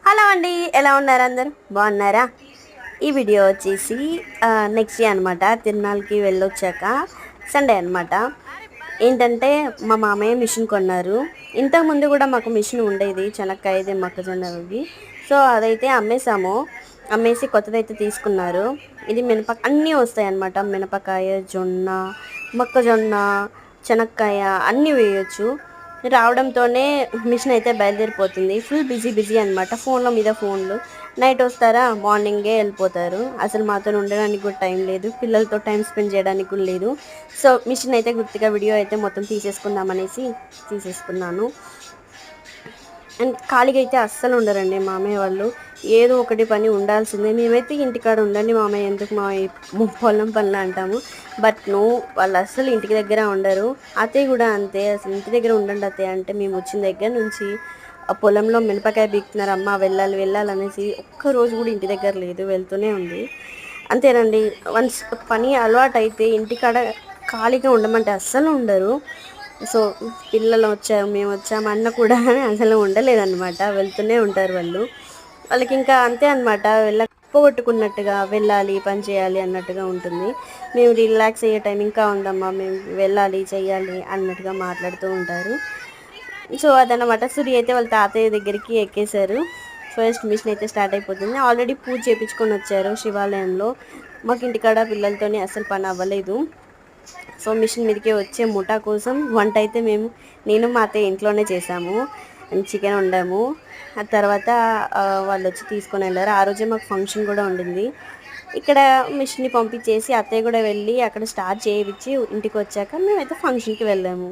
Hello అండి, ఎలా ఉన్నారు? అందరు బాగున్నారా? ఈ వీడియో వచ్చేసి నెక్స్ట్ డే అనమాట. తిరునాళ్ళకి వెళ్ళొచ్చాక సండే అనమాట. ఏంటంటే మా మామయ్య మిషన్ కొన్నారు. ఇంతకుముందు కూడా మాకు మిషన్ ఉండేది, చెనక్కాయది మొక్కజొన్నది. సో అదైతే అమ్మేసాము. అమ్మేసి కొత్తదైతే తీసుకున్నారు. ఇది అన్నీ వస్తాయి అన్నమాట. మినపకాయ, జొన్న, మొక్కజొన్న, చెనక్కాయ అన్నీ వేయచ్చు. రావడంతోనే మిషన్ అయితే బయలుదేరిపోతుంది. ఫుల్ బిజీ బిజీ అనమాట. ఫోన్ల మీద ఫోన్లు. నైట్ వస్తారా, మార్నింగే వెళ్ళిపోతారు. అసలు మాతో ఉండడానికి కూడా టైం లేదు, పిల్లలతో టైం స్పెండ్ చేయడానికి కూడా లేదు. సో మిషన్ అయితే గుర్తుగా వీడియో అయితే మొత్తం తీసేసుకుందామనేసి తీసేసుకున్నాను. అండ్ ఖాళీగా అయితే అస్సలు ఉండరండి మామయ్య వాళ్ళు. ఏదో ఒకటి పని ఉండాల్సిందే. మేమైతే ఇంటికాడ ఉండండి మామయ్య, ఎందుకు మామయ్య పొలం పనులు అంటాము. బట్ నో, వాళ్ళు అస్సలు ఇంటికి దగ్గర ఉండరు. అత్తయ్య కూడా అంతే. అసలు ఇంటి దగ్గర ఉండండి అత్తయ్య అంటే మేము వచ్చిన దగ్గర నుంచి ఆ పొలంలో మినపకాయ బీక్తున్నారు, అమ్మ వెళ్ళాలి వెళ్ళాలనేసి ఒక్కరోజు కూడా ఇంటి దగ్గర లేదు, వెళ్తూనే ఉంది. అంతేనండి. వన్స్ పని అలవాటు అయితే ఇంటికాడ ఖాళీగా ఉండమంటే అస్సలు ఉండరు. సో పిల్లలు వచ్చారు, మేము వచ్చాము అన్న కూడా అసలు ఉండలేదన్నమాట. వెళ్తూనే ఉంటారు వాళ్ళు. వాళ్ళకి ఇంకా అంతే అనమాట. పోగొట్టుకున్నట్టుగా వెళ్ళాలి, పని చేయాలి అన్నట్టుగా ఉంటుంది. మేము రిలాక్స్ అయ్యే టైం ఇంకా ఉందమ్మా, మేము వెళ్ళాలి చెయ్యాలి అన్నట్టుగా మాట్లాడుతూ ఉంటారు. సో అదనమాట. సూర్య అయితే వాళ్ళ తాతయ్య దగ్గరికి ఎక్కేశారు. ఫస్ట్ మిషన్ అయితే స్టార్ట్ అయిపోతుంది. ఆల్రెడీ పూజ చేయించుకొని వచ్చారు శివాలయంలో. మాకు ఇంటికాడ పిల్లలతోనే అసలు పని అవ్వలేదు. సో మిషన్ మీదకే వచ్చే ముఠా కోసం వంట అయితే నేను మా అత్తయ్య ఇంట్లోనే చేసాము. చికెన్ వండాము. ఆ తర్వాత వాళ్ళు వచ్చి తీసుకొని వెళ్ళారు. ఆ రోజే మాకు ఫంక్షన్ కూడా ఉండింది. ఇక్కడ మిషన్ని పంపించేసి అత్తయ్య కూడా వెళ్ళి అక్కడ స్టార్ట్ చేయించి ఇంటికి వచ్చాక మేమైతే ఫంక్షన్కి వెళ్ళాము.